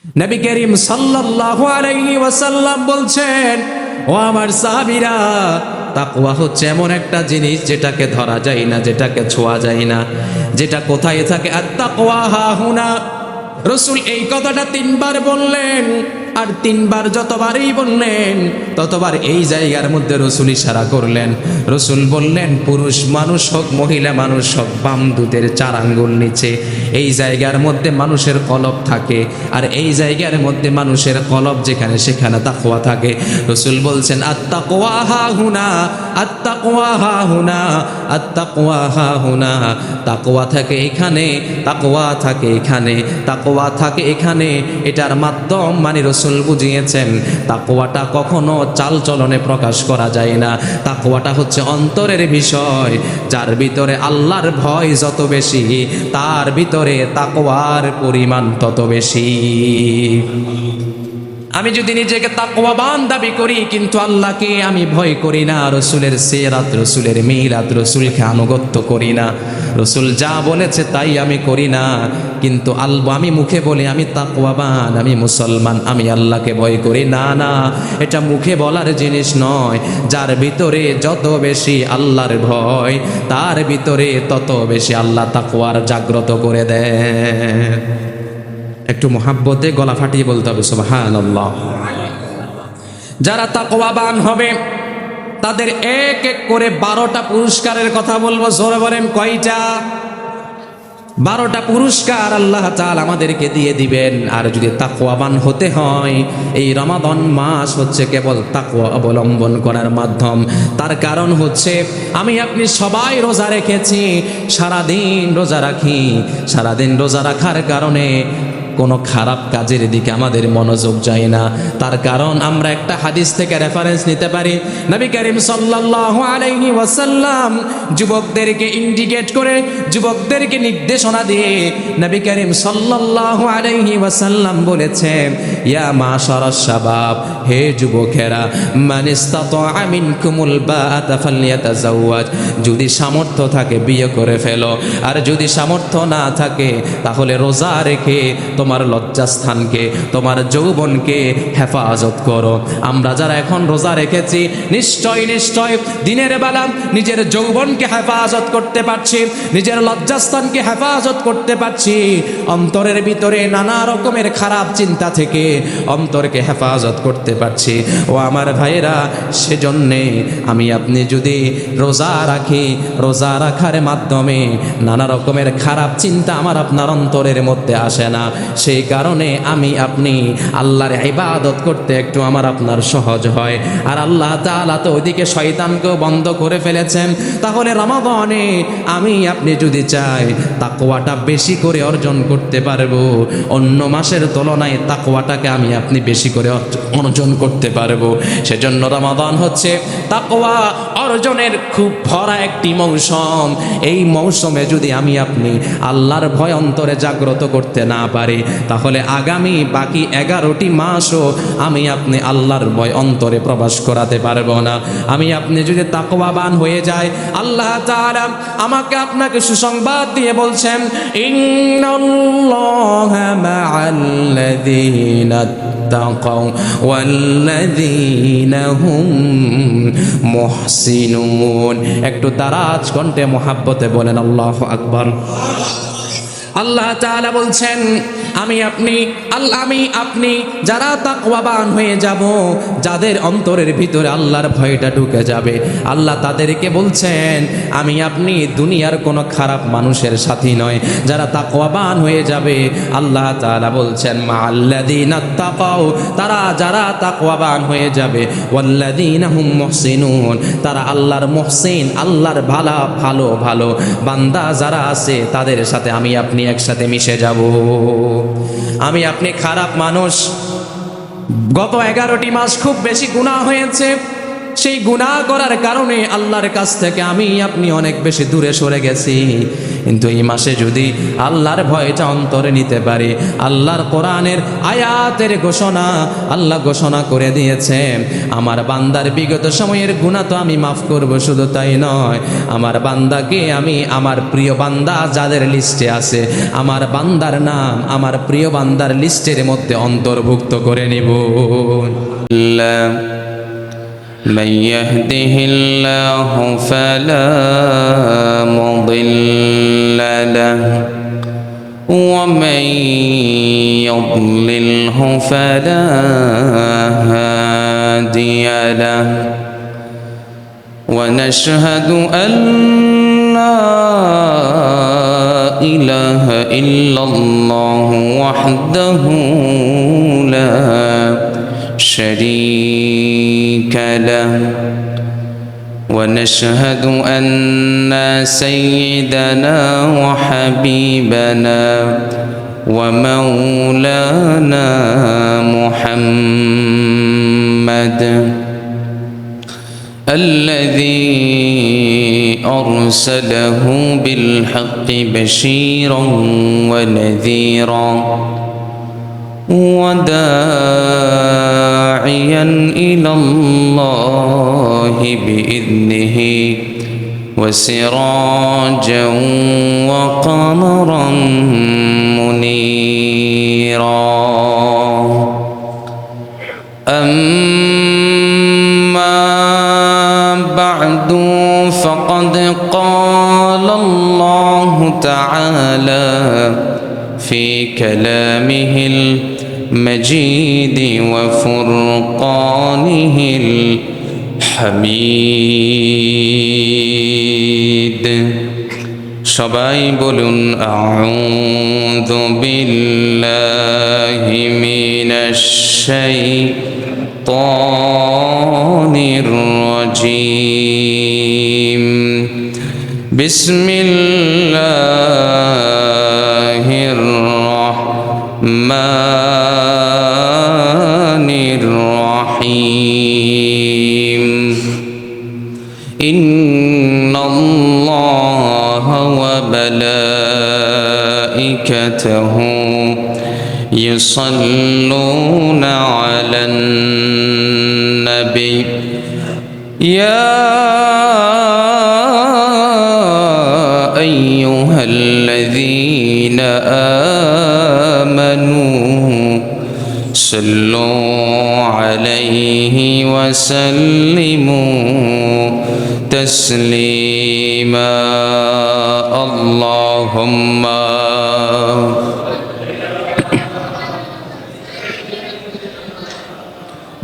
নবী করিম সাল্লাল্লাহু আলাইহি ওয়াসাল্লাম বলছেন, ও আমার সাহাবীরা, তাকওয়া হচ্ছে এমন একটা জিনিস যেটাকে ধরা যায় না, যেটাকে ছোঁয়া যায় না, যেটা কোথায় থাকে। আত-তাকওয়া হাহুনা। রাসূল এই কথাটা 3 বার বললেন, আর 3 বার যতবারই বললেন ততবার এই জায়গার মধ্যে রাসূল ইশারা করলেন। রাসূল বললেন, পুরুষ মানুষ হোক মহিলা মানুষ হোক, বাম দুধের 4 আঙ্গুল নিচে এই জায়গার মধ্যে মানুষের কলব থাকে, আর এই জায়গার মধ্যে মানুষের কলব যেখানে সেখানে তাকওয়া থাকে। রাসূল বলছেন, আত-তাকওয়া হাহুনা, আত-তাকওয়া হাহুনা, আত-তাকওয়া হাহুনা। তাকওয়া থাকে এখানে, তাকওয়া থাকে এখানে, তাকওয়া থাকে এখানে। এটার মাধ্যম মানে রাসূল বুঝিয়েছেন, তাকওয়াটা কখনো চালচলনে প্রকাশ করা যায় না। তাকওয়াটা হচ্ছে অন্তরের বিষয়। যার ভিতরে আল্লাহর ভয় যত বেশি, তার ভিতরে তাকওয়ার পরিমাণ তত বেশি। আমি যদি নিজেকে তাকওয়াবান দাবি করি কিন্তু আল্লাহকে আমি ভয় করি না, রাসূলের সিরাত, রাসূলের মিলাদ, রাসূলকে আনুগত্য করি না, রাসূল যা বলেছে তাই আমি করি না, কিন্তু আমি মুখে বলি আমি তাকওয়াবান, আমি মুসলমান, আমি আল্লাহকে ভয় করি, না না, এটা মুখে বলার জিনিস নয়। যার ভিতরে যত বেশি আল্লাহর ভয়, তার ভিতরে তত বেশি আল্লাহ তাকওয়ার জাগ্রত করে দেয়। একটু মোহাব্বতে গলা ফাটিয়ে বলতে হবে সুবহানাল্লাহ। যারা তাকওয়াবান হবে তাদের এক এক করে 12টা পুরস্কারের কথা বলবো। জোরে বলেন কয়টা? 12টা পুরস্কার আল্লাহ তাআলা আমাদেরকে দিয়ে দিবেন। আর যদি তাকওয়াবান হতে হয়, এই রমাদান মাস হচ্ছে কেবল তাকওয়া অবলম্বন করার মাধ্যম। তার কারণ হচ্ছে আমি আপনি সবাই রোজা রেখেছি, সারাদিন রোজা রাখি, সারাদিন রোজা রাখার কারণে কোনো খারাপ কাজের দিকে আমাদের মনোযোগ যায় না। তার কারণ আমরা একটা হাদিস থেকে রেফারেন্স নিতে পারি। নবী করিম সাল্লাল্লাহু আলাইহি ওয়াসাল্লাম যুবকদেরকে ইন্ডিকেট করে, যুবকদেরকে নির্দেশনা দিয়ে নবী করিম সাল্লাল্লাহু আলাইহি ওয়াসাল্লাম বলেছেন, ইয়া মাশারাশ শাবাব, হে যুবকেরা, মান ইসতাতা মিনকুমুল বাআতা ফালইয়াতাজাওয়াজ, যদি সামর্থ্য থাকে বিয়ে করে ফেলো, আর যদি সামর্থ্য না থাকে তাহলে রোজা রেখে তোমার লজ্জাস্থানকে, তোমার যৌবনকে হেফাজত করো। আমরা যারা এখন রোজা রেখেছি, নিশ্চয় নিশ্চয় দিনের বেলা নিজের যৌবনকে হেফাজত করতে পারছি, নিজের লজ্জাস্থানকে হেফাজত করতে পারছি, অন্তরের ভিতরে নানা রকমের খারাপ চিন্তা থেকে অন্তরকে হেফাজত করতে পারছি। ও আমার ভাইয়েরা, সেজন্যে আমি আপনি যদি রোজা রাখি, রোজা রাখার মাধ্যমে নানা রকমের খারাপ চিন্তা আমার আপনার অন্তরের মধ্যে আসে না। সেই কারণে আমি আপনি আল্লাহর ইবাদত করতে একটু আমার আপনার সহজ হয়। আর আল্লাহ তাআলা তো ওইদিকে শয়তানকেও বন্ধ করে ফেলেছেন। তাহলে রমাদানে আমি আপনি যদি চাই তাকওয়াটা বেশি করে অর্জন করতে পারবো, অন্য মাসের তুলনায় তাকওয়াটাকে আমি আপনি বেশি করে অর্জন করতে পারবো। সেজন্য রমাদান হচ্ছে তাকওয়া অর্জনের খুব ভরা একটি মৌসুম। এই মৌসুমে যদি আমি আপনি আল্লাহর ভয় অন্তরে জাগ্রত করতে না পারি, তাহলে আগামী বাকি 11টি মাসও আমি আপনি আল্লাহর ভয় অন্তরে প্রবেশ করাতে পারবো না। আমি আপনি যদি তাকওয়াবান হয়ে যায়, আল্লাহ তাআলা আমাকে আপনাকে সুসংবাদ দিয়ে বলছেন, ইন্নাল্লাহা মা'আল্লাযীনা তাকাও ওয়াল্লাযীনা হুম মুহসিনুন। একটু দারাজ কণ্ঠে মোহাব্বতে বলেন আল্লাহু আকবার। আল্লাহ তাআলা বলছেন, আমি আপনি যারা তাকওয়াবান হয়ে যাব, যাদের অন্তরের ভিতরে আল্লাহর ভয়টা ঢুকে যাবে, আল্লাহ তাদেরকে বলছেন আমি আপনি দুনিয়ার কোনো খারাপ মানুষের সাথী নয়। যারা তাকওয়াবান হয়ে যাবে, আল্লাহ তাআলা বলছেন মা'আল্লাযীনা তাকাও, তারা যারা তাকওয়াবান হয়ে যাবে, ওয়াল্লাযীনা হুম মুহসিনুন, তারা আল্লাহর মুহসিন, আল্লাহর ভালো ভালো বান্দা যারা আছে তাদের সাথে আমি আপনি একসাথে মিশে যাব। আমি আপনি খারাপ মানুষ, গত 11টি মাস খুব বেশি গুনাহ হয়েছে, সেই গুনাহ করার কারণে আল্লাহর কাছ থেকে আমি আপনি অনেক বেশি দূরে সরে গেছি। কিন্তু এই মাসে যদি আল্লাহর ভয়টা অন্তরে নিতে পারি, আল্লাহর কোরআনের আয়াতের ঘোষণা, আল্লাহ ঘোষণা করে দিয়েছে আমার বান্দার বিগত সময়ের গুনাহ তো আমি মাফ করব। শুধু তাই নয়, আমার বান্দাকে আমি আমার প্রিয় বান্দা যাদের লিস্টে আছে, আমার বান্দার নাম আমার প্রিয় বান্দার লিস্টের মধ্যে অন্তর্ভুক্ত করে নেব। من يهده الله فلا مضل له ومن يضلله فلا هادي له ونشهد أن لا إله إلا الله وحده لا شريك له ونشهد أن سيدنا وحبيبنا ومولانا محمد الذي أرسله بالحق بشيرا ونذيرا وداعيا إلى الله بإذنه وسراجا وقمرا منيرا. أما بعد فقد قال الله تعالى في كلامه المجيد وفرقانه الحميد. সবাই বলুন আউযু বিল্লাহি মিনাশ শাইতানির রাজীম. বিসমিল্লাহির রহমানির রহিম. ইন্নাল্লাহা ওয়া মালাইকাতাহু ইউসাল্লুনা আলান নবী ইয়া আইয়ুহাল্লাযীনা আমানু সাল্লু আলাইহি ওয়া সাল্লিমু তাসলিমা. আল্লাহুম্মা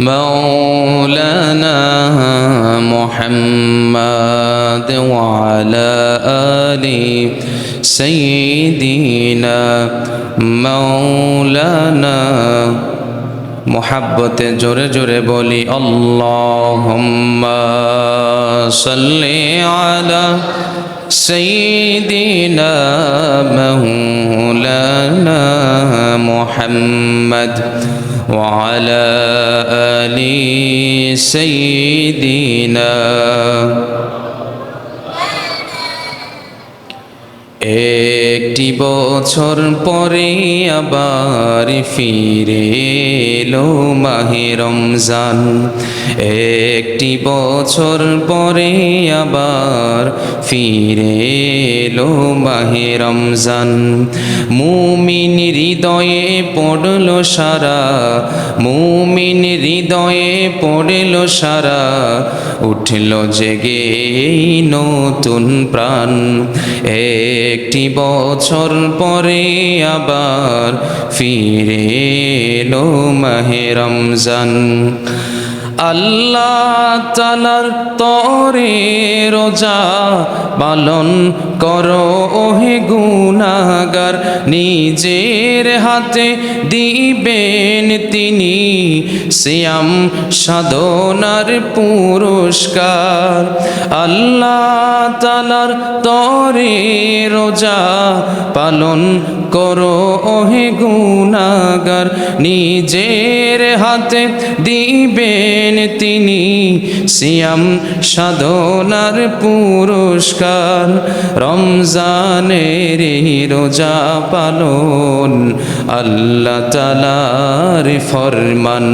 مولانا محمد وعلى آل سيدنا مولانا. محبت জোরে জোরে বলি আল্লাহুম্মা সাল্লি আলা سيدنا مولانا محمد وعلى آل سيدنا. একটি বছর পরে আবার ফিরে এলো মাহে রমজান. একটি বছর পরে আবার ফিরে এলো মাহে রমজান. মুমিন হৃদয়ে পড়লো সারা, মুমিন হৃদয়ে পড়লো সারা, উঠলো জেগে নতুন প্রাণ. একটি বছর পরে আবার ফিরে এলো মাহে রমজান. আল্লাহ তাআলার তরে রোজা পালন করো ওহে গুনাহগার, নিজের হাতে দিবেন তিনি সিয়াম সাধনার পুরস্কার. আল্লাহ তাআলার তরে রোজা পালন করো ওহে গুনাহগার নিজের হাতে দিবেন তিনি সিয়াম সাধনার পুরস্কার রমজানের রোজা পালন আল্লাহ তাআলার ফরমান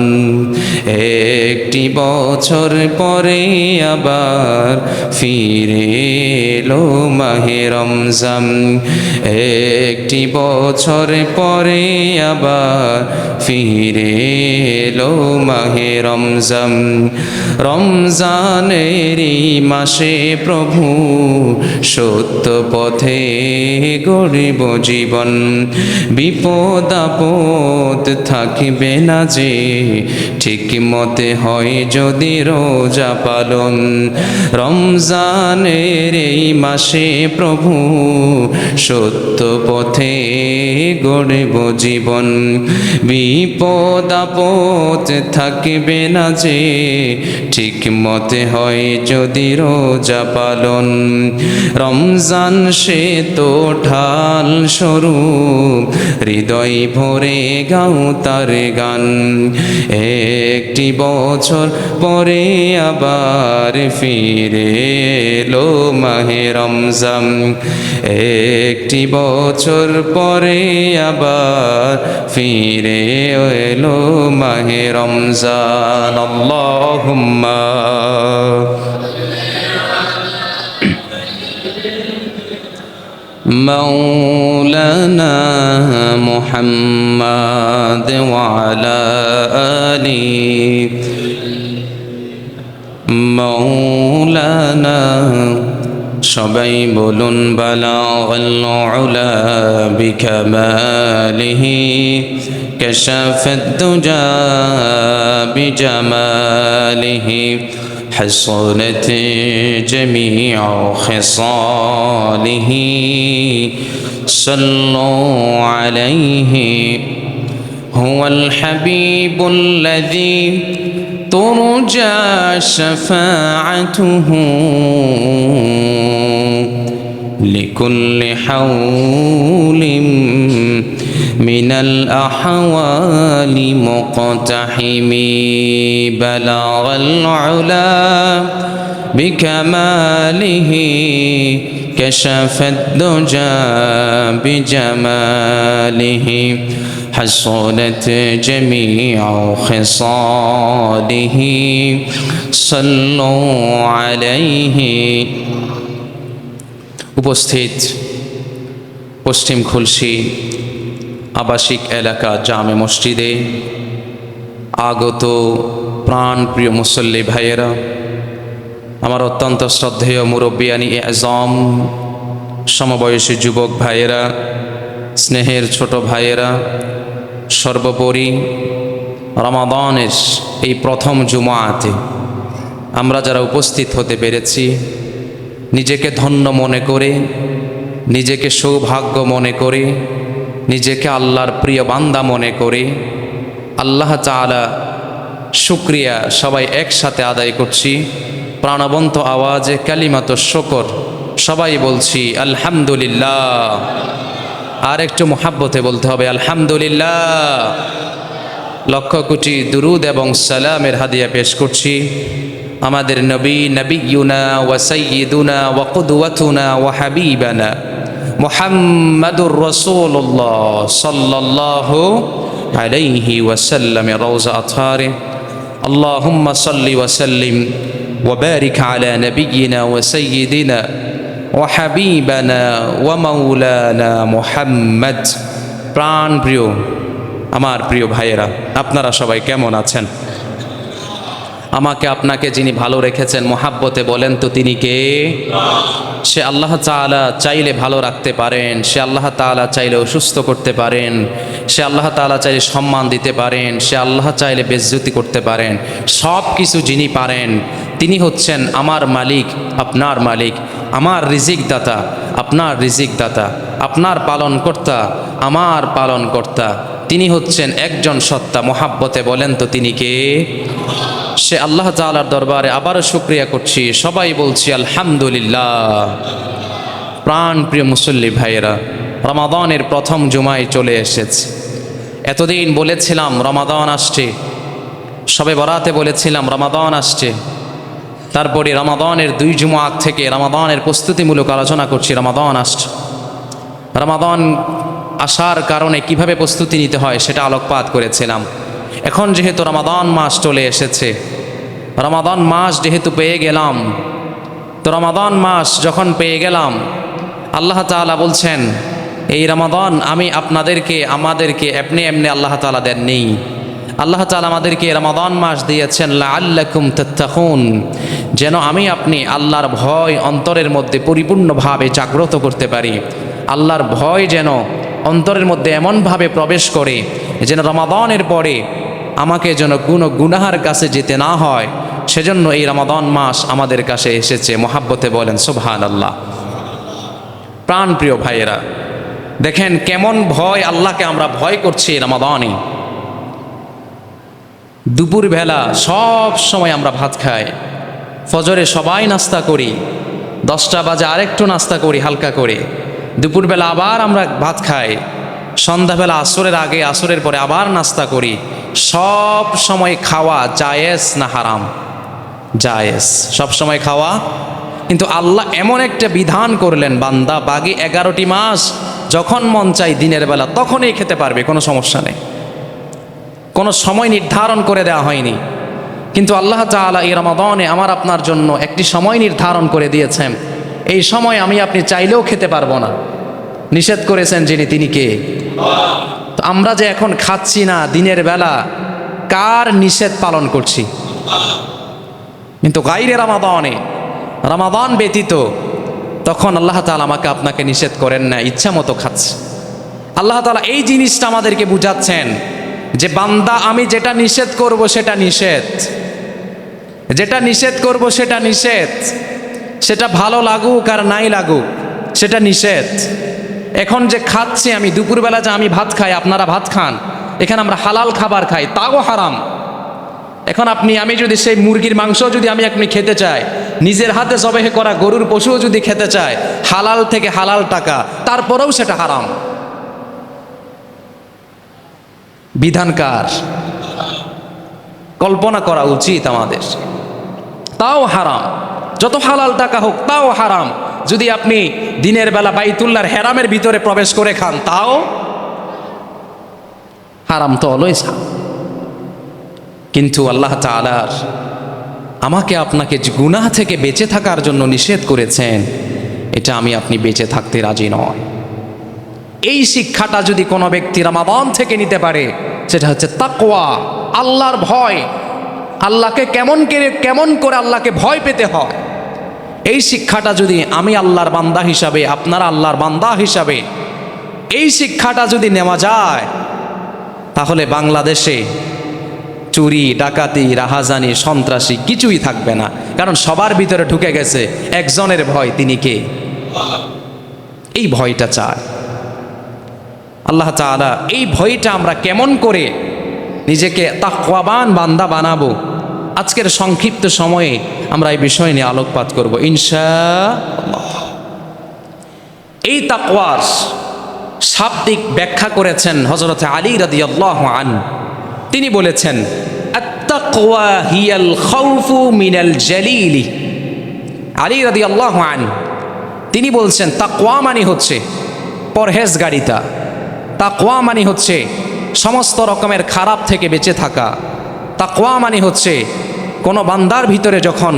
একটি বছর পরে আবার ফিরে এলো মাহে রমজান একটি বছর পরে আবার ফিরে এলো মাহে রমজান রমজানেরই মাসে প্রভু সত্য পথে গড়িব জীবন বিপদ আপদ থাকিবে না যে ঠিক মতে হয় যদি রোজা পালন রমজানের এই মাসে প্রভু সত্য পথে গড়িব জীবন বিপদ আপদ থাকিবে না যে ঠিক মতে হয় যদি রোজা পালন রমজান সে তো ঢাল স্বরূপ হৃদয় ভরে গাও তার গান একটি বছর পরে আবার ফিরে এলো মাহে রমজান একটি বছর পরে আবার ফিরে এলো মাহে রমজান আল্লাহুম্মা مولانا محمد وعلى آله مولانا সবাই বলুন বালাগাল উলা বিকামালিহি কাশাফাদ দুজা বিজামালিহি حصلت جميع خصاله صلوا عليه هو الحبيب الذي ترجى شفاعته لكل حول من الأحوال مقتحم بلغ العلا بكماله كشف الدجى بجماله حصلت جميع خصاله صلوا عليه উপস্থিত পশ্চিম খুলশী আবাসিক এলাকা জামে মসজিদে আগত প্রাণপ্রিয় মুসল্লি ভাইয়েরা আমার অত্যন্ত শ্রদ্ধেয় মুরব্বিয়ানি আজম সমবয়সী যুবক ভাইয়েরা স্নেহের ছোট ভাইয়েরা সর্বোপরি রমাদানের এই প্রথম জুমাতে আমরা যারা উপস্থিত হতে পেরেছি নিজেকে ধন্য মনে করে নিজেকে সৌভাগ্য মনে করে নিজেকে আল্লাহর প্রিয় বান্দা মনে করে আল্লাহ তাআলা শুকরিয়া সবাই একসাথে আদায় করছি প্রাণবন্ত আওয়াজে কালিমাত শুকর সবাই বলছি আলহামদুলিল্লাহ আর একটু মুহাব্বতে বলতে হবে আলহামদুলিল্লাহ লক্ষ কোটি দুরুদ এবং সালামের হাদিয়া পেশ করছি আমাদের নবী নবিয়ুনা ওয়া সাইয়্যিদুনা ওয়া কুদওয়াতুনা ওয়া হাবিবানা মুহাম্মাদুর রাসূলুল্লাহ সাল্লাল্লাহু আলাইহি ওয়াসাল্লাম রওজা আতহারে আল্লাহুম্মা সাল্লি ওয়া সাল্লিম ওয়া বারিক আলা নবিয়িনা ওয়া সাইয়্যিদিনা ওয়া হাবিবানা ওয়া মাওলানা মুহাম্মদ প্রাণ প্রিয় আমার প্রিয় ভাইয়েরা আপনারা সবাই কেমন আছেন আমাকে আপনাকে যিনি ভালো রেখেছেন মোহাব্বতে বলেন তো তিনি কে সে আল্লাহ তাআলা চাইলে ভালো রাখতে পারেন সে আল্লাহ তাআলা চাইলে অসুস্থ করতে পারেন সে আল্লাহ তাআলা চাইলে সম্মান দিতে পারেন সে আল্লাহ চাইলে বেজ্জতি করতে পারেন সব কিছু যিনি পারেন তিনি হচ্ছেন আমার মালিক আপনার মালিক আমার রিজিক দাতা আপনার রিজিক দাতা আপনার পালনকর্তা আমার পালনকর্তা তিনি হচ্ছেন একজন সত্তা মোহাব্বতে বলেন তো তিনি কে সে আল্লাহ তাআলার দরবারে আবারও শুকরিয়া করছি সবাই বলছি আলহামদুলিল্লাহ প্রাণ প্রিয় মুসল্লি ভাইয়েরা রমাদানের প্রথম জুমায় চলে এসেছে। এতদিন বলেছিলাম রমাদান আসছে, সবে বরাতে বলেছিলাম রমাদান আসছে, তারপরে রমাদানের 2 জুমা আগ থেকে রমাদানের প্রস্তুতিমূলক আলোচনা করছি। রমাদান আসছে, রমাদান আসার কারণে কিভাবে প্রস্তুতি নিতে হয় সেটা আলোকপাত করেছিলাম। এখন যেহেতু রমাদান মাস চলে এসেছে, রমাদান মাস যেহেতু পেয়ে গেলাম, তো রমাদান মাস যখন পেয়ে গেলাম, আল্লাহ তাআলা বলছেন এই রমাদান আমি আমাদেরকে এমনি আল্লাহ তাআলা দেননি। আল্লাহ তাআলা আমাদেরকে রমাদান মাস দিয়েছেন লাআল্লাকুম তাত্তাকুন, যেন আপনি আল্লাহর ভয় অন্তরের মধ্যে পরিপূর্ণভাবে জাগ্রত করতে পারি। আল্লাহর ভয় যেন অন্তরের মধ্যে এমনভাবে প্রবেশ করে যেন রমাদানের পরে আমাকে যেন কোনো গুনাহার কাছে যেতে না হয়, সেজন্য এই রমাদান মাস আমাদের কাছে এসেছে। মহাব্বতে বলেন সুবহানাল্লাহ। প্রাণপ্রিয় ভাইয়েরা, দেখেন কেমন ভয়, আল্লাহকে আমরা ভয় করছি রমাদানে। দুপুরবেলা সব সময় আমরা ভাত খাই, ফজরে সবাই নাস্তা করি, 10টা বাজে আরেকটু নাস্তা করি হালকা করে, দুপুরবেলা আবার আমরা ভাত খাই, সন্ধ্যাবেলা আসরের আগে আসরের পরে আবার নাস্তা করি। সব সময় খাওয়া জায়েজ না হারাম? জায়েজ, সব সময় খাওয়া। কিন্তু আল্লাহ এমন একটা বিধান করলেন, বান্দা বাকি 11টি মাস যখন মন চাই দিনের বেলা তখনই খেতে পারবে, কোনো সমস্যা নেই, কোনো সময় নির্ধারণ করে দেওয়া হয়নি। কিন্তু আল্লাহ তাআলা এই রমাদানে আমার আপনার জন্য একটি সময় নির্ধারণ করে দিয়েছেন। এই সময় আপনি চাইলেও খেতে পারবো না, নিষেধ করেছেন যিনি, তিনি কে? তো আমরা যে এখন খাচ্ছি না দিনের বেলা, কার নিষেধ পালন করছি? কিন্তু গাইরে রমাদানে, রমাদান ব্যতীত তখন আল্লাহ তাআলা আমাকে আপনাকে নিষেধ করেন না, ইচ্ছা মতো খাচ্ছে। আল্লাহ তাআলা এই জিনিসটা আমাদেরকে বুঝাচ্ছেন যে বান্দা আমি যেটা নিষেধ করব সেটা নিষেধ, যেটা নিষেধ করব সেটা নিষেধ, সেটা ভালো লাগুক আর নাই লাগুক সেটা নিষেধ। এখন যে খাচ্ছি আমি, দুপুরবেলা যে আমি ভাত খাই, আপনারা ভাত খান, এখানে আমরা হালাল খাবার খাই, তাও হারাম। এখন আমি যদি সেই মুরগির মাংস যদি আপনি খেতে চাই, নিজের হাতে জবাই করা গরুর পশুও যদি খেতে চায়, হালাল থেকে হালাল টাকা, তারপরেও সেটা হারাম। বিধানকার কল্পনা করা উচিত আমাদের। তাও হারাম, যত হালাল টাকা হোক তাও হারাম। যদি আপনি দিনের বেলা বাইতুল্লাহর হেরামের ভিতরে প্রবেশ করে খান, তাও হারাম, তো অলওয়েজ হারাম। কিন্তু আল্লাহ তাআলার আমাকে আপনাকে গুনাহ থেকে বেঁচে থাকার জন্য নিষেধ করেছেন, এটা আপনি বেঁচে থাকতে রাজি নয়। এই শিক্ষাটা যদি কোনো ব্যক্তি রমাদান থেকে নিতে পারে, সেটা হচ্ছে তাকওয়া, আল্লাহর ভয়। আল্লাহকে কেমন করে আল্লাহকে ভয় পেতে হয়, এই শিক্ষাটা যদি আমি আল্লাহর বান্দা হিসাবে, আপনারা আল্লাহর বান্দা হিসাবে এই শিক্ষাটা যদি নেওয়া যায়, তাহলে বাংলাদেশে চুরি, ডাকাতি, রাহাজানি, সন্ত্রাসী কিছুই থাকবে না। কারণ সবার ভিতরে ঢুকে গেছে একজনের ভয়, তিনি কে? এই ভয়টা চায় আল্লাহ তাআলা। এই ভয়টা আমরা কেমন করে নিজেকে তাকওয়াবান বান্দা বানাবো, আজকের সংক্ষিপ্ত সময়ে আমরা এই বিষয় নিয়ে আলোকপাত করব ইনশাআল্লাহ। এই তাকওয়ার শাব্দিক ব্যাখ্যা করেছেন হযরত আলী রাদিয়াল্লাহু আনহু। তিনি বলেছেন আত-তাকওয়া হিয়াল খাউফু মিনাল জালিলি। আলী রাদিয়াল্লাহু আনহু তিনি বলছেন তাকওয়া মানে হচ্ছে পরহেজগারিতা, তাকওয়া মানে হচ্ছে সমস্ত রকমের খারাপ থেকে বেঁচে থাকা, তাকওয়া মানে হচ্ছে কোনো বান্দার ভিতরে যখন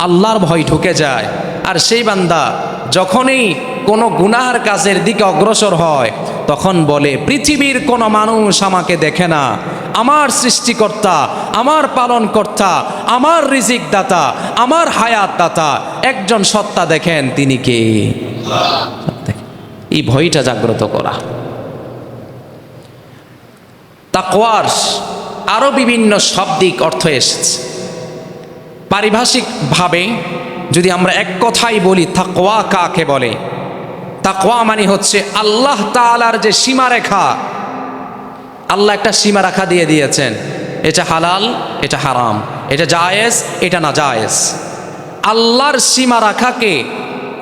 আল্লাহর ভয় ঢুকে যায়, আর সেই বান্দা যখনই কোনো গুনাহের কাজের দিকে অগ্রসর হয়, তখন বলে পৃথিবীর কোনো মানুষ আমাকে দেখে না, আমার সৃষ্টিকর্তা, আমার পালনকর্তা, আমার রিজিক দাতা, আমার হায়াত দাতা একজন সত্তা দেখেন, তিনি কে? এই ভয়টা জাগ্রত করা। তাকওয়ার আরো বিভিন্ন শাব্দিক অর্থ এসেছে। পারিভাষিকভাবে যদি আমরা এক কথাই বলি তাকওয়া কাকে বলে, তাকওয়া মানে হচ্ছে আল্লাহ তাআলার যে সীমারেখা, আল্লাহ একটা সীমারেখা দিয়ে দিয়েছেন, এটা হালাল, এটা হারাম, এটা জায়েজ, এটা না জায়েজ। আল্লাহর সীমারেখাকে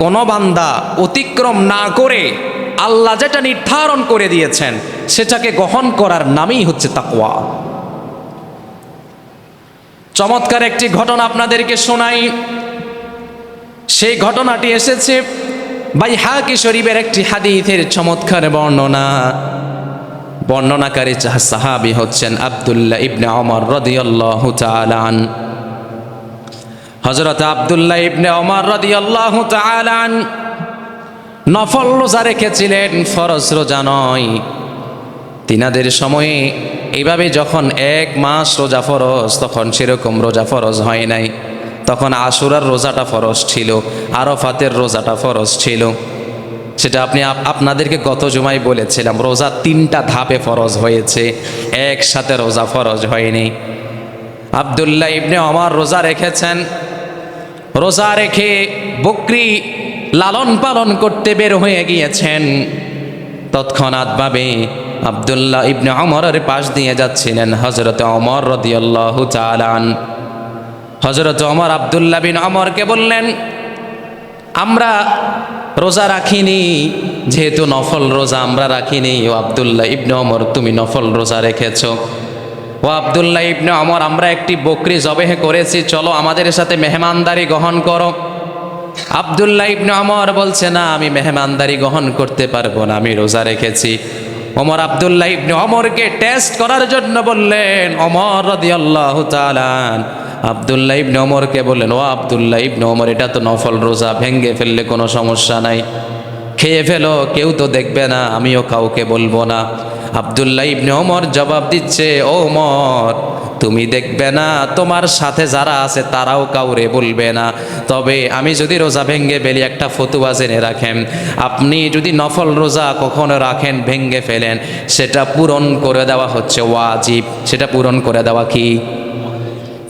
কোনো বান্দা অতিক্রম না করে আল্লাহ যেটা নির্ধারণ করে দিয়েছেন সেটাকে গ্রহণ করার নামই হচ্ছে তাকওয়া। চমৎকার একটি ঘটনা আপনাদেরকে শোনাই। সেই ঘটনাটি এসেছে বাইহাকি শরীফের একটি হাদিসের চমৎকার বর্ণনা। বর্ণনাকারী সাহাবী হচ্ছেন আব্দুল্লাহ ইবনে ওমর রাদিয়াল্লাহু তাআলা আন। হযরত আব্দুল্লাহ ইবনে ওমর রাদিয়াল্লাহু তাআলা আন নফল রোজা রেখেছিলেন, ফরজ রোজা নয়। তিনাদের সময়ে এইভাবে যখন 1 মাস রোজা ফরজ, তখন সেরকম রোজা ফরজ হয় নাই। তখন আশুরার রোজাটা ফরজ ছিল, আরাফাতের রোজাটা ফরজ ছিল। সেটা আপনাদেরকে গত জুমায় বলেছিলাম, রোজা 3টা ধাপে ফরজ হয়েছে, একসাথে রোজা ফরজ হয়নি। আব্দুল্লাহ ইবনে ওমর রোজা রেখেছেন। রোজা রেখে বকরি লালন পালন করতে বের হয়ে গিয়েছেন। তৎক্ষণাৎভাবে আব্দুল্লাহ ইবনে ওমরের পাশ দিয়ে যাচ্ছিলেন হযরত ওমর রাদিয়াল্লাহু তাআলা আন। হযরত ওমর আব্দুল্লাহ বিন ওমরকে বললেন, আমরা রোজা রাখিনি, যেহেতু নফল রোজা আমরা রাখিনি। ও আব্দুল্লাহ ইবনে ওমর, তুমি নফল রোজা রেখেছ। ও আব্দুল্লাহ ইবনে ওমর, আমরা একটি বকরি জবেহ করেছি, চলো আমাদের সাথে মেহমানদারি গ্রহণ করো। আব্দুল্লাহ ইবনে ওমর বলছে, না, আমি মেহমানদারি গ্রহণ করতে পারবো না, আমি রোজা রেখেছি। ওমর আব্দুল্লাহ ইবনে ওমরকে টেস্ট করার জন্য বললেন, ওমর রাদিয়াল্লাহু তাআলা আব্দুল্লাহ ইবনে ওমরকে বললেন, ও আব্দুল্লাহ ইবনে ওমর, এটা তো নফল রোজা, ভেঙ্গে ফেললে কোনো সমস্যা নাই, খেয়ে ফেলো, কেউ তো দেখবে না, আমিও কাউকে বলবো না। আব্দুল্লাহ ইবনে ওমর জবাব দিচ্ছে, ও ওমর, তুমি দেখবে না, তোমার সাথে যারা আছে তারাও কাউরে বলবে না। তবে আমি যদি রোজা ভেঙ্গে ফেলি, একটা ফতুয়া জেনে রাখেন, আপনি যদি নফল রোজা কখনো রাখেন, ভেঙ্গে ফেলেন, সেটা পূরণ করে দেওয়া হচ্ছে ওয়াজিব। সেটা পূরণ করে দেওয়া কি?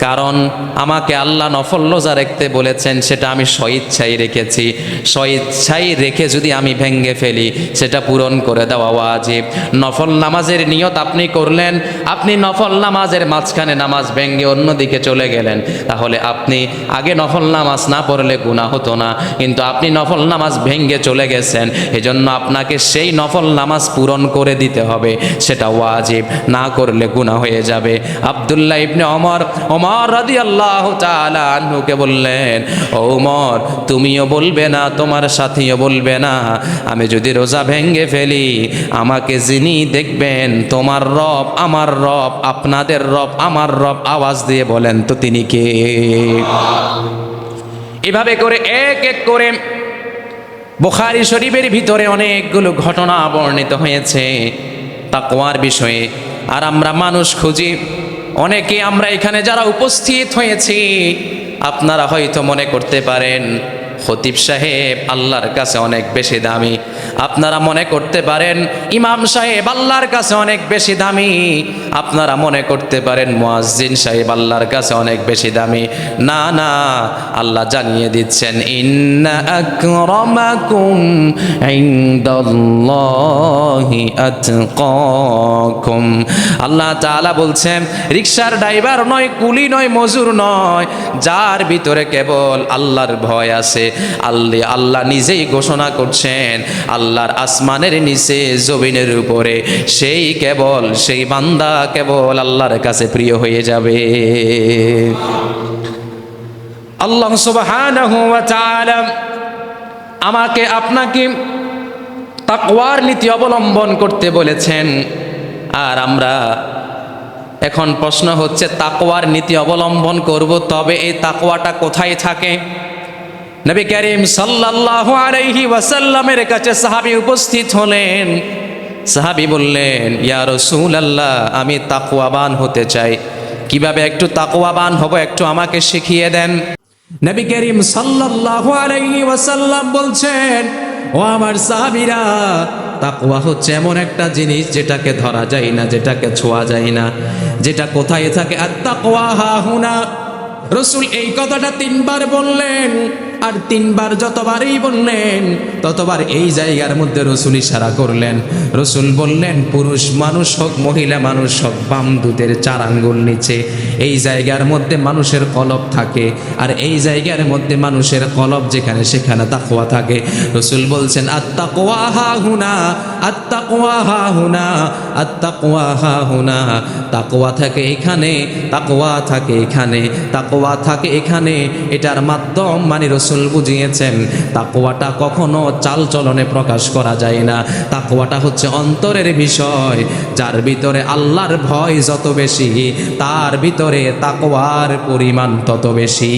কারণ আমাকে আল্লাহ নফল রোজা রাখতে বলেছেন, সেটা আমি স্বইচ্ছাই রেখেছি। স্বইচ্ছাই রেখে যদি আমি ভেঙ্গে ফেলি, সেটা পূরণ করে দেওয়া ওয়াজিব। নফল নামাজের নিয়ত আপনি করলেন, আপনি নফল নামাজের মাঝখানে নামাজ ভেঙ্গে অন্যদিকে চলে গেলেন, তাহলে আপনি আগে নফল নামাজ না পড়লে গুনাহ হতো না, কিন্তু আপনি নফল নামাজ ভেঙ্গে চলে গেছেন, এজন্য আপনাকে সেই নফল নামাজ পূরণ করে দিতে হবে, সেটা ওয়াজিব, না করলে গুনাহ হয়ে যাবে। আব্দুল্লাহ ইবনে ওমর রাদিয়াল্লাহু তাআলা আনহুকে বললেন, ও ওমর, তুমিও বলবে না, তোমার সাথীও বলবে না, আমি যদি রোজা ভেঙ্গে ফেলি, আমাকে যিনি দেখবেন, তোমার রব, আমার রব, আপনাদের রব, আমার রব, আওয়াজ দিয়ে বলেন তো তিনি কে? এভাবে করে এক এক করে বুখারী শরীফের ভিতরে অনেকগুলো ঘটনা বর্ণিত হয়েছে তাকওয়ার বিষয়ে। আর আমরা মানুষ খুঁজি, অনেকে আমরা এখানে যারা উপস্থিত হয়েছি, আপনারা হয়তো মনে করতে পারেন খতিব সাহেব আল্লাহর কাছে অনেক বেশি দামি, আপনারা মনে করতে পারেন ইমাম সাহেব আল্লাহর কাছে অনেক বেশি দামি, আপনারা মনে করতে পারেন মুয়াজ্জিন সাহেব আল্লাহর কাছে অনেক বেশি দামি। না না, আল্লাহ জানিয়ে দিচ্ছেন, ইন্না আকরামাকুম ইনদাল্লাহি আতকাকুম। আল্লাহ তাআলা বলছেন, রিকশার ড্রাইভার নয়, কুলি নয়, মজুর নয়, যার ভিতরে কেবল আল্লাহর ভয় আছে, আল্লাহ নিজেই ঘোষণা করছেন, আল্লাহর আসমানের নিচে জমিনের উপরে সেই বান্দা কেবল আল্লাহর কাছে প্রিয় হয়ে যাবে। আল্লাহ সুবহানাহু ওয়া তাআলা আমাকে আপনাকে তাকওয়ার নীতি অবলম্বন করতে বলেছেন। আর আমরা এখন প্রশ্ন হচ্ছে, তাকওয়ার নীতি অবলম্বন করব, তবে এই তাকওয়াটা কোথায় থাকে? নবী করিম সাল্লাল্লাহু আলাইহি ওয়াসাল্লামের কাছে সাহাবী উপস্থিত হলেন। সাহাবী বললেন, ইয়া রাসূলুল্লাহ, আমি তাকওয়াবান হতে চাই, কিভাবে একটু তাকওয়াবান হব, একটু আমাকে শিখিয়ে দেন। নবী করিম সাল্লাল্লাহু আলাইহি ওয়াসাল্লাম বলছেন, ও আমার সাহাবীরা, তাকওয়া হচ্ছে এমন একটা জিনিস যেটাকে ধরা যায় না, যেটাকে ছোঁয়া যায় না, যেটা কোথায় থাকে? আত-তাকওয়া হাহুনা। রাসূল এই কথাটা 3 বার বললেন। আর 3 বার যতবারই বললেন ততবার এই জায়গার মধ্যে রসুল ইশারা করলেন। রসুল বললেন, পুরুষ মানুষ হোক মহিলা মানুষ হোক, বাম দুধের 4 আঙ্গুল নিচে এই জায়গার মধ্যে মানুষের কলব থাকে, আর এই জায়গার মধ্যে মানুষের কলব যেখানে সেখানে তাকওয়া থাকে। রসুল বলছেন, আত্তাকওয়া হাহুনা, আত্তাকওয়া হাহুনা, আত্তাকওয়া হাহুনা। তাকওয়া থাকে এখানে, তাকওয়া থাকে এখানে, তাকওয়া থাকে এখানে। এটার মাধ্যম মানে রসুল বুঝিয়েছেন তাকওয়াটা কখনো চালচলনে প্রকাশ করা যায় না। তাকওয়াটা হচ্ছে অন্তরের বিষয়। যার ভিতরে আল্লাহর ভয় যত বেশি, তার ভিতরে তাকওয়ার পরিমাণ তত বেশি।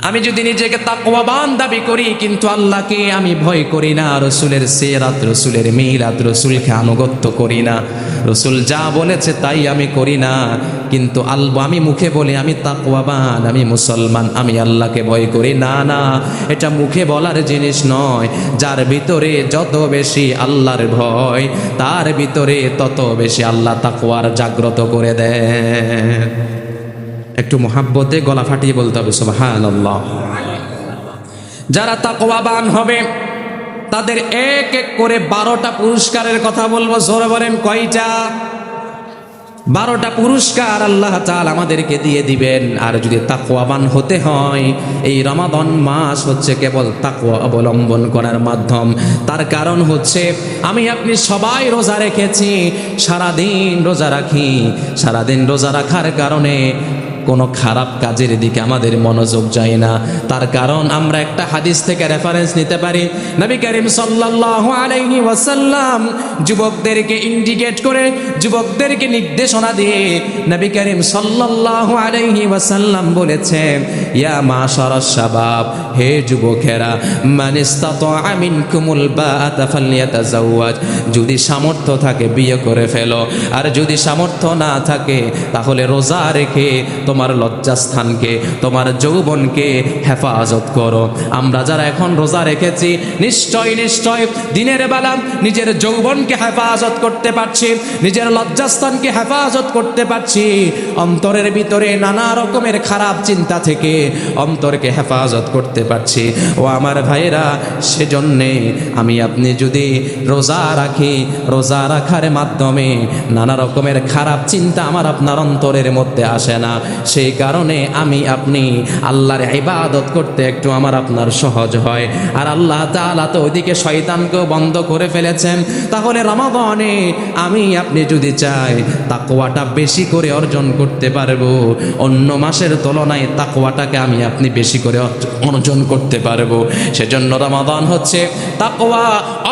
আমি যদি নিজেকে তাকওয়াবান দাবি করি কিন্তু আল্লাহকে আমি ভয় করি না, রসুলের সিরাত, রসুলের মিলাদ, রসুলকে আনুগত্য করি না, রসুল যা বলেছে তাই আমি করি না, কিন্তু আমি মুখে বলি আমি তাকওয়াবান, আমি মুসলমান, আমি আল্লাহকে ভয় করি, না না, এটা মুখে বলার জিনিস নয়। যার ভিতরে যত বেশি আল্লাহর ভয়, তার ভিতরে তত বেশি আল্লাহ তাকওয়ার জাগ্রত করে দেন। একটু মোহাব্বতে গলা ফাটিয়ে বলতে হবে সুবহানাল্লাহ। যারা তাকওয়াবান হবে তাদের এক এক করে 12টা পুরস্কারের কথা বলবো। জোরে বলেন কয়টা? 12টা পুরস্কার আল্লাহ তাআলা আমাদেরকে দিয়ে দিবেন। আর যদি তাকওয়াবান হতে হয়, এই রমাদান মাস হচ্ছে কেবল তাকওয়া অবলম্বন করার মাধ্যম। তার কারণ হচ্ছে আমি আপনি সবাই রোজা রেখেছি, সারাদিন রোজা রাখি, সারাদিন রোজা রাখার কারণে কোনো খারাপ কাজের দিকে আমাদের মনোযোগ যায় না। তার কারণ আমরা একটা হাদিস থেকে রেফারেন্স নিতে পারি। নবী করিম সাল্লাল্লাহু আলাইহি ওয়াসাল্লাম যুবকদেরকে ইন্ডিকেট করে, যুবকদেরকে নির্দেশনা দিয়ে নবী করিম সাল্লাল্লাহু আলাইহি ওয়াসাল্লাম বলেছেন, ইয়া মাশারাশ শাবাব, হে যুবকেরা, মান ইসতাতা মিনকুমুল বাআতা ফালইয়াতাজাওয়াজ, যদি সামর্থ্য থাকে বিয়ে করে ফেলো, আর যদি সামর্থ্য না থাকে তাহলে রোজা রেখে তোমার লজ্জাস্থানকে, তোমার যৌবনকে হেফাজত করো। আমরা যারা এখন রোজা রেখেছি নিশ্চয় নিশ্চয় দিনের বেলা নিজের যৌবনকে হেফাজত করতে পারছি, নিজের লজ্জাস্থানকে হেফাজত করতে পারছি, অন্তরের ভিতরে নানা রকমের খারাপ চিন্তা থেকে অন্তরকে হেফাজত করতে পারছি। ও আমার ভাইয়েরা, সেজন্যে আমি আপনি যদি রোজা রাখি, রোজা রাখার মাধ্যমে নানা রকমের খারাপ চিন্তা আমার আপনার অন্তরের মধ্যে আসে না। সেই কারণে আমি আপনি আল্লাহর ইবাদত করতে একটু আমার আপনার সহজ হয়। আর আল্লাহ তাআলা তো ওইদিকে শয়তানকেও বন্ধ করে ফেলেছেন। তাহলে রমাদানে আমি আপনি যদি চাই তাকওয়াটা বেশি করে অর্জন করতে পারবো, অন্য মাসের তুলনায় তাকওয়াটাকে আমি আপনি বেশি করে অর্জন করতে পারবো। সেজন্য রমাদান হচ্ছে তাকওয়া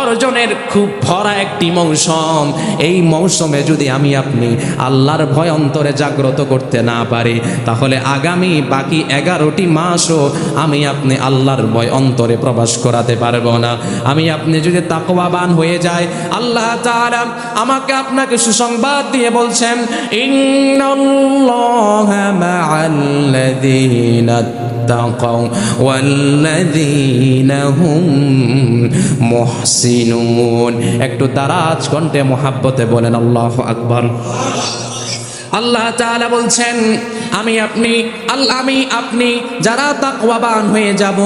অর্জনের খুব ভরা একটি মৌসুম। এই মৌসুমে যদি আমি আপনি আল্লাহর ভয় অন্তরে জাগ্রত করতে না পারি, তাহলে আগামী বাকি 11টি মাসও আমি আপনি আল্লাহর ভয় অন্তরে প্রবেশ করাতে পারবো না। আমি আপনি যদি তাকওয়াবান হয়ে যায়, আল্লাহ তাআলা আমাকে আপনাকে সুসংবাদ দিয়ে বলছেন, ইন্নাল্লাহা মা'আল্লাযীনা তাকাও ওয়াল্লাযীনা হুম মুহসিনুন। একটু দারাজ কণ্ঠে মোহাব্বতে বলেন আল্লাহু আকবার। আল্লাহ তাআলা বলছেন, আমি আপনি যারা তাকওয়াবান হয়ে যাব,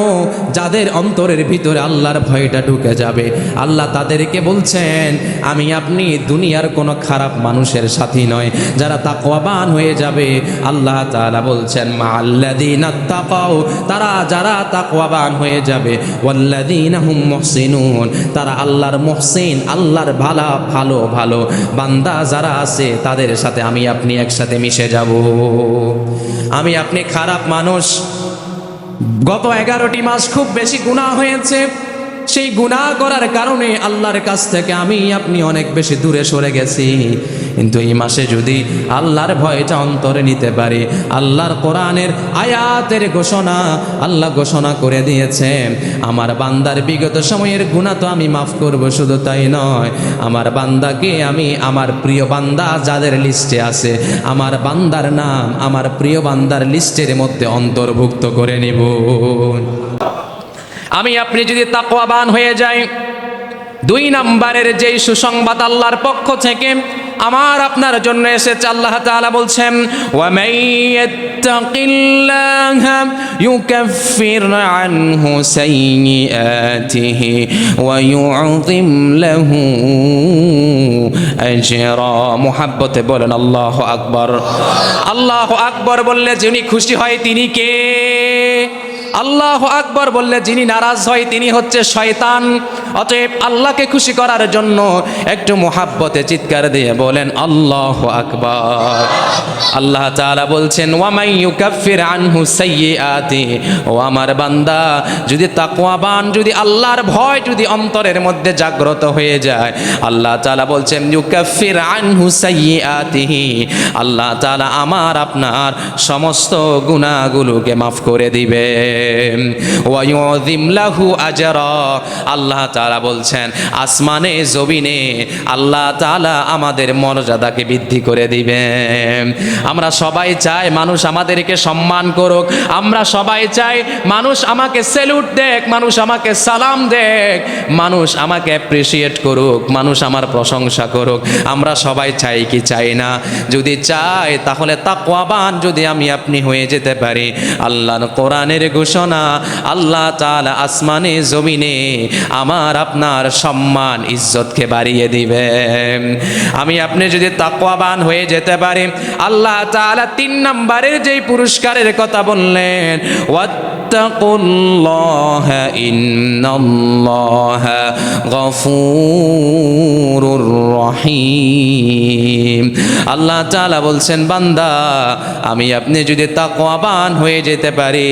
যাদের অন্তরের ভিতরে আল্লাহর ভয়টা ঢুকে যাবে, আল্লাহ তাদেরকে বলছেন আমি আপনি দুনিয়ার কোনো খারাপ মানুষের সাথী নয়। যারা তাকওয়াবান হয়ে যাবে, আল্লাহ তাআলা বলছেন মা'আল্লাযীনা তাকাও, তারা যারা তাকওয়াবান হয়ে যাবে, ওয়াল্লাযীনা হুম মুহসিনুন, তারা আল্লাহর মুহসিন, আল্লাহর ভালো ভালো বান্দা যারা আছে তাদের সাথে আমি আপনি একসাথে মিশে যাব। আমি আপনি খারাপ মানুষ, গত 11টি মাস খুব বেশি গুনাহ হয়েছে। সেই গুনাহ করার কারণে আল্লাহর কাছ থেকে আমি আপনি অনেক বেশি দূরে সরে গেছি। কিন্তু এই মাসে যদি আল্লাহর ভয়টা অন্তরে নিতে পারি, আল্লাহর কোরআনের আয়াতের ঘোষণা, আল্লাহ ঘোষণা করে দিয়েছেন আমার বান্দার বিগত সময়ের গুনাহ তো আমি মাফ করব। শুধু তাই নয়, আমার বান্দাকে আমি আমার প্রিয় বান্দা যাদের লিস্টে আছে, আমার বান্দার নাম আমার প্রিয় বান্দার লিস্টের মধ্যে অন্তর্ভুক্ত করে নিব। আমি আপনি যদি তাকওয়াবান হয়ে যাই, 2 নম্বরের যেই সুসংবাদ আল্লাহর পক্ষ থেকে আমার আপনার জন্য এসেছে। আল্লাহ তাআলা বলছেন ওয়া মান ইয়াত্তাকিল্লাহা ইউকাফির আনহু সাইয়্যাতিহি ওয়া ইউযিম লাহু আজরা। মুহাব্বতে বলেন আল্লাহু আকবার। আল্লাহু আকবার বললে যিনি খুশি হয় তিনি কে? আল্লাহু আকবার বললে যিনি নারাজ হয় তিনি হচ্ছে শয়তান। অতএব আল্লাহকে খুশি করার জন্য একটু মুহাব্বতে চিৎকার দিয়ে বলেন আল্লাহু আকবার। আল্লাহ তাআলা বলছেন ওয়া মান ইউকাফির আনহু সাইয়্যাতি, ও আমার বান্দা যদি তাকওয়াবান, যদি আল্লাহর ভয় যদি অন্তরের মধ্যে জাগ্রত হয়ে যায়, আল্লাহ তাআলা বলছেন ইউকাফির আনহু সাইয়্যাতিহি, আল্লাহ তাআলা আমার আপনার সমস্ত গুনাহগুলোকে মাফ করে দিবে। ওয়া ইউযিম লাহু আজরা, আল্লাহ তাআলা বলছেন আসমানে জমিনে আল্লাহ তাআলা আমাদের মর্যাদাকে বৃদ্ধি করে দিবেন। আমরা সবাই চাই মানুষ আমাদেরকে সম্মান করুক, আমরা সবাই চাই মানুষ আমাকে স্যালুট দেখ, মানুষ আমাকে সালাম দেখ, মানুষ আমাকে অ্যাপ্রিসিয়েট করুক, মানুষ আমার প্রশংসা করুক। আমরা সবাই চাই কি চাই না? যদি চাই তাহলে তাকওয়াবান যদি আমি আপনি হয়ে যেতে পারি, আল্লাহর কোরআনের ঘোষণা, আল্লাহ তাআলা আসমানে জমিনে আমার আপনার সম্মান ইজ্জতকে বাড়িয়ে দিবেন। আমি আপনি যদি তাকওয়াবান হয়ে যেতে পারি, আল্লাহ তাআলা 3 নম্বরের যেই পুরস্কারের কথা বললেন, ওয়াত্তাকুল্লাহা ইন্নাল্লাহা গফুরুর রহিম। আল্লাহ তাআলা বলছেন বান্দা আমি আপনি যদি তাকওয়াবান হয়ে যেতে পারি,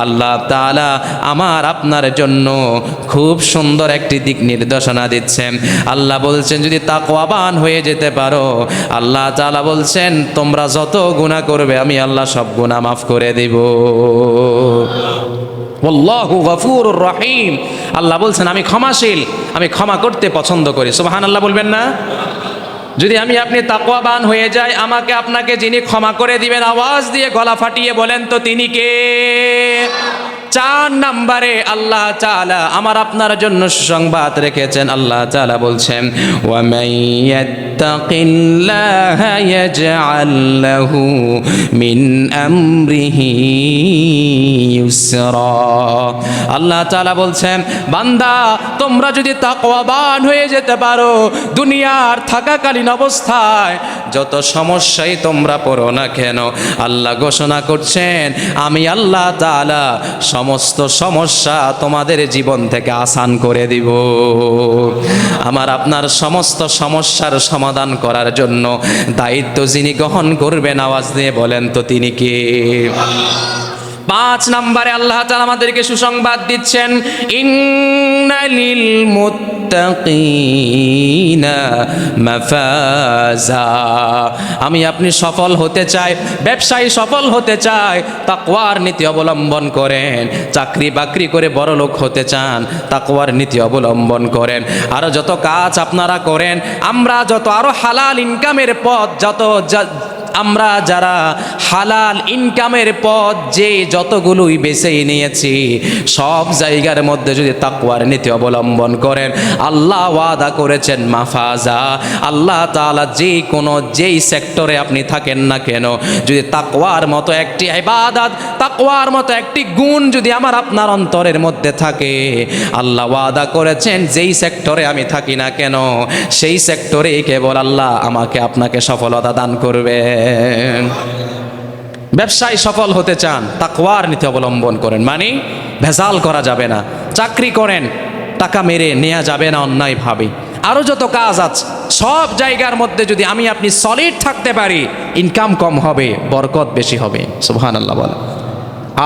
আল্লাহ তাআলা আমার আপনার জন্য খুব সুন্দর একটি দিক নির্দেশনা দিচ্ছেন। আল্লাহ বলছেন যদি তাকওয়াবান হয়ে যেতে পারো, আল্লাহ তাআলা বলছেন তোমরা যত গুনাহ করবে আমি আল্লাহ সব গুনাহ মাফ করে দেব। আল্লাহু গফুরুর রহিম, আল্লাহ বলছেন আমি ক্ষমাশীল, আমি ক্ষমা করতে পছন্দ করি। সুবহানাল্লাহ বলবেন না? যদি আমি আপনি তাকওয়াবান হয়ে যাই, আমাকে আপনাকে যিনি ক্ষমা করে দিবেন, আওয়াজ দিয়ে গলা ফাটিয়ে বলেন তো তিনি কে? 4 নম্বরে আল্লাহ তাআলা আমার আপনার জন্য সুসংবাদ রেখেছেন। আল্লাহ তাআলা বলছেন ওয়া মান ইয়াত্তাকিল্লাহা ইয়াজআল লাহু মিন আমরিহি ইউসরা। আল্লাহ তাআলা বলছেন বান্দা তোমরা যদি তাকওয়াবান হয়ে যেতে পারো, দুনিয়ার থাকাকালীন অবস্থায় যত সমস্যাই তোমরা পড়ো না কেন, আল্লাহ ঘোষণা করছেন আমি আল্লাহ তাআলা সমস্ত সমস্যা তোমাদের জীবন থেকে আসান করে দিব। আমার আপনার সমস্ত সমস্যার সমাধান করার জন্য দায়িত্ব যিনি গ্রহণ করবেন, আওয়াজ দিয়ে বলেন তো তিনি কে? 5 নম্বরে আল্লাহ তাআলা আমাদেরকে সুসংবাদ দিচ্ছেন ইন্নালিল মুত্তাকিনা মাফাজা। আমি আপনি সফল হতে চাই, ব্যবসায়ী সফল হতে চাই, তাকওয়ার নীতি অবলম্বন করেন। চাকরি বাকরি করে বড় লোক হতে চান, তাকওয়ার নীতি অবলম্বন করেন। আর যত কাজ আপনারা করেন, আমরা যত আরো হালাল ইনকামের পথ, আমরা যারা হালাল ইনকামের পথ যে যতগুলোই বেছে নিয়েছি, সব জায়গার মধ্যে যদি তাকওয়ার নীতি অবলম্বন করেন, আল্লাহ ওয়াদা করেছেন মাফাজা। আল্লাহ তাআলা যেই সেক্টরে আপনি থাকেন না কেন, যদি তাকওয়ার মতো একটি ইবাদত, তাকওয়ার মতো একটি গুণ যদি আমার আপনার অন্তরের মধ্যে থাকে, আল্লাহ ওয়াদা করেছেন যেই সেক্টরে আমি থাকি না কেন, সেই সেক্টরেই কেবল আল্লাহ আমাকে আপনাকে সফলতা দান করবে। ব্যবসায় সফল হতে চান, তাকওয়ার নীতি অবলম্বন করেন, মানে ভেজাল করা যাবে না। চাকরি করেন, টাকা মেরে নেওয়া যাবে না অন্যায়ভাবে। আরও যত কাজ আছে সব জায়গার মধ্যে যদি আমি আপনি সলিড থাকতে পারি, ইনকাম কম হবে, বরকত বেশি হবে। সুবহানাল্লাহ বলেন।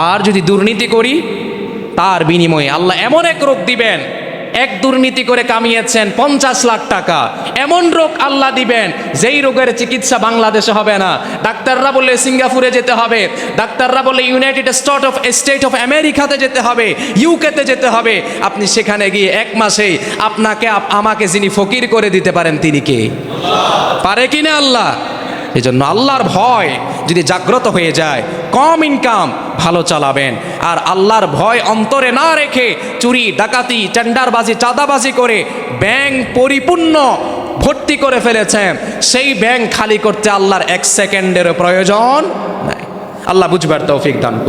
আর যদি দুর্নীতি করি, তার বিনিময়ে আল্লাহ এমন এক রোগ দিবেন, এক দুর্নীতি করে কামিয়েছেন 50 লাখ টাকা, এমন রোগ আল্লাহ দিবেন যেই রোগের চিকিৎসা বাংলাদেশে হবে না। ডাক্তাররা বলে সিঙ্গাপুরে যেতে হবে, ডাক্তাররা বলে ইউনাইটেড স্টেট অফ আমেরিকাতে যেতে হবে, ইউকেতে যেতে হবে। আপনি সেখানে গিয়ে 1 মাসেই আপনাকে আমাকে যিনি ফকির করে দিতে পারেন তিনি কে? পারে কিনা আল্লাহ? এই জন্য আল্লাহর ভয় যদি জাগ্রত হয়ে যায়, কম ইনকাম ভালো চালাবেন। আর আল্লাহর ভয় অন্তরে না রেখে চুরি ডাকাতি টেন্ডারবাজি চাঁদাবাজি করে ব্যাংক পরিপূর্ণ ভর্তি করে ফেলেছে, সেই ব্যাংক খালি করতে আল্লাহর 1 সেকেন্ডেরও প্রয়োজন নাই। আল্লাহ বুঝবার তৌফিক দান করুন।